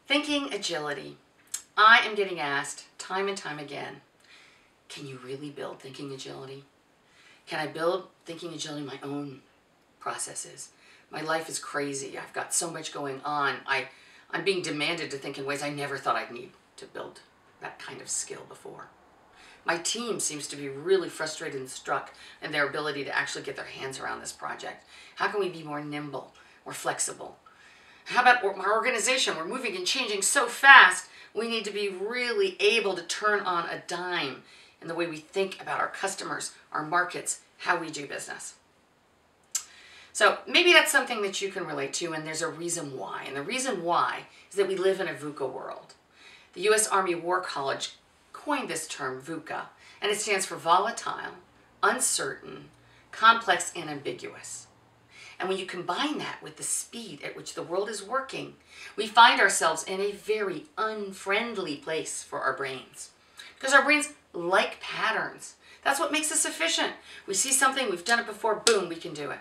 Thinking agility. I am getting asked time and time again, can you really build thinking agility? Can I build thinking agility in my own processes? My life is crazy. I've got so much going on. I'm being demanded to think in ways I never thought I'd need to build that kind of skill before. My team seems to be really frustrated and struck in their ability to actually get their hands around this project. How can we be more nimble, more flexible? How about our organization? We're moving and changing so fast, we need to be really able to turn on a dime in the way we think about our customers, our markets, how we do business. So maybe that's something that you can relate to, and there's a reason why. And the reason why is that we live in a VUCA world. The U.S. Army War College coined this term VUCA, and it stands for volatile, uncertain, complex, and ambiguous. And when you combine that with the speed at which the world is working, we find ourselves in a very unfriendly place for our brains. Because our brains like patterns. That's what makes us efficient. We see something, we've done it before, boom, we can do it.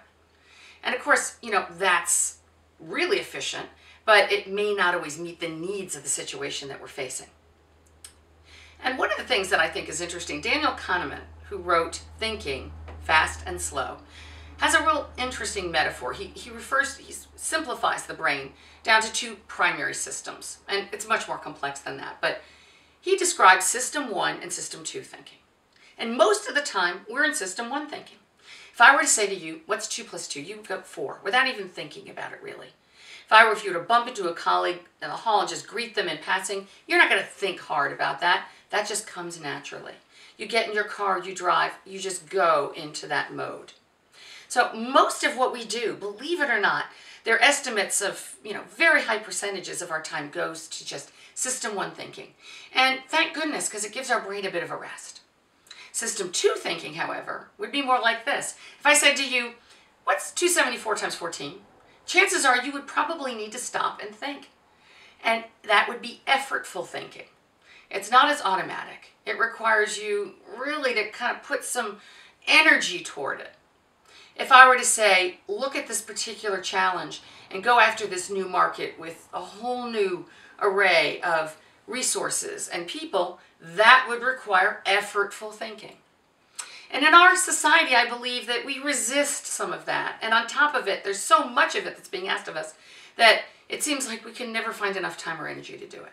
And of course, that's really efficient, but it may not always meet the needs of the situation that we're facing. And one of the things that I think is interesting, Daniel Kahneman, who wrote Thinking, Fast and Slow, has a real interesting metaphor. He simplifies the brain down to two primary systems, and it's much more complex than that, but he describes system 1 and system 2 thinking. And most of the time, we're in system 1 thinking. If I were to say to you, what's 2 plus 2? You've got 4, without even thinking about it really. If you were to bump into a colleague in the hall and just greet them in passing, you're not going to think hard about that. That just comes naturally. You get in your car, you drive, you just go into that mode. So most of what we do, believe it or not, there are estimates of, very high percentages of our time goes to just system 1 thinking. And thank goodness, because it gives our brain a bit of a rest. System 2 thinking, however, would be more like this. If I said to you, what's 274 times 14? Chances are you would probably need to stop and think. And that would be effortful thinking. It's not as automatic. It requires you really to kind of put some energy toward it. If I were to say, look at this particular challenge and go after this new market with a whole new array of resources and people, that would require effortful thinking. And in our society, I believe that we resist some of that. And on top of it, there's so much of it that's being asked of us that it seems like we can never find enough time or energy to do it.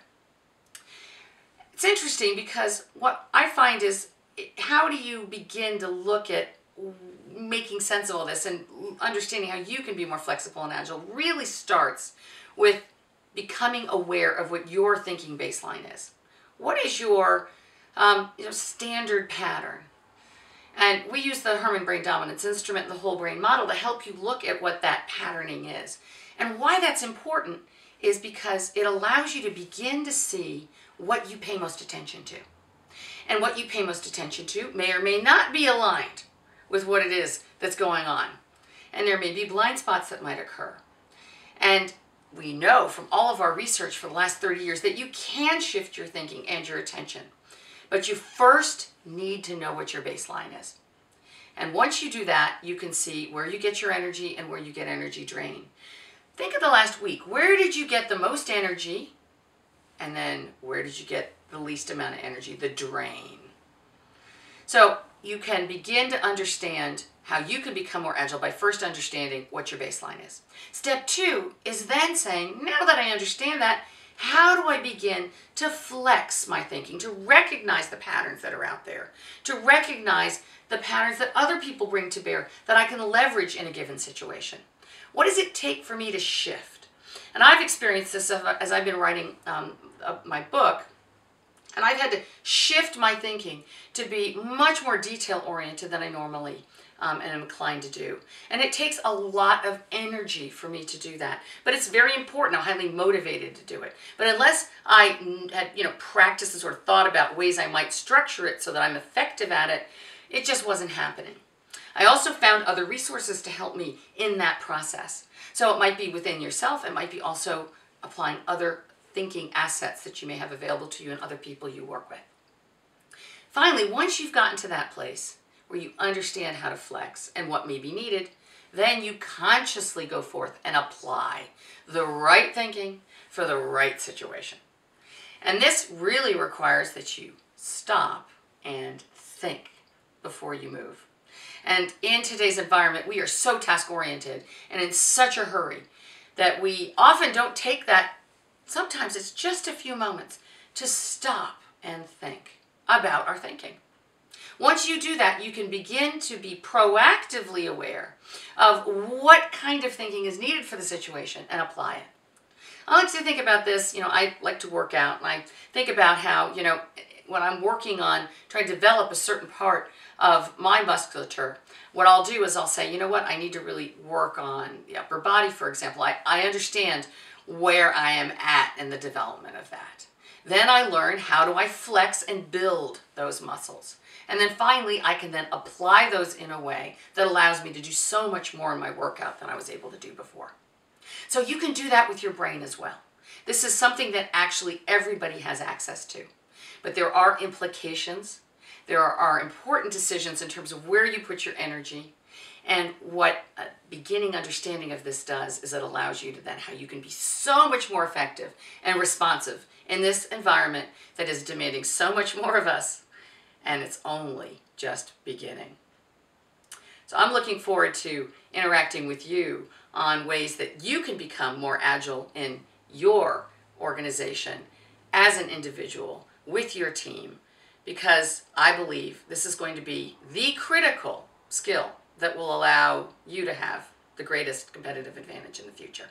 It's interesting because what I find is, how do you begin to look at making sense of all this and understanding how you can be more flexible and agile really starts with becoming aware of what your thinking baseline is. What is your standard pattern? And we use the Herrmann brain dominance instrument, the whole brain model, to help you look at what that patterning is. And why that's important is because it allows you to begin to see what you pay most attention to. And what you pay most attention to may or may not be aligned with what it is that's going on. And there may be blind spots that might occur. And we know from all of our research for the last 30 years that you can shift your thinking and your attention. But you first need to know what your baseline is. And once you do that, you can see where you get your energy and where you get energy drain. Think of the last week. Where did you get the most energy? And then where did you get the least amount of energy, the drain? So you can begin to understand how you can become more agile by first understanding what your baseline is. Step 2 is then saying, now that I understand that, how do I begin to flex my thinking, to recognize the patterns that are out there, to recognize the patterns that other people bring to bear that I can leverage in a given situation? What does it take for me to shift? And I've experienced this as I've been writing my book, and I've had to shift my thinking to be much more detail-oriented than I normally am inclined to do. And it takes a lot of energy for me to do that. But it's very important. I'm highly motivated to do it. But unless I had practiced and sort of thought about ways I might structure it so that I'm effective at it, it just wasn't happening. I also found other resources to help me in that process. So it might be within yourself. It might be also applying other thinking assets that you may have available to you and other people you work with. Finally, once you've gotten to that place where you understand how to flex and what may be needed, then you consciously go forth and apply the right thinking, for the right situation. And this really requires that you stop and think before you move. And in today's environment, we are so task-oriented and in such a hurry that we often don't take that, sometimes it's just a few moments, to stop and think about our thinking. Once you do that, you can begin to be proactively aware of what kind of thinking is needed for the situation and apply it. I like to think about this, I like to work out, and I think about how, when I'm working on trying to develop a certain part of my musculature, what I'll do is I'll say, you know what, I need to really work on the upper body, for example. I understand where I am at in the development of that. Then I learn how do I flex and build those muscles. And then finally, I can then apply those in a way that allows me to do so much more in my workout than I was able to do before. So you can do that with your brain as well. This is something that actually everybody has access to. But there are implications. There are important decisions in terms of where you put your energy. And what a beginning understanding of this does is it allows you to then how you can be so much more effective and responsive in this environment that is demanding so much more of us. And it's only just beginning. So I'm looking forward to interacting with you on ways that you can become more agile in your organization as an individual with your team, because I believe this is going to be the critical skill that will allow you to have the greatest competitive advantage in the future.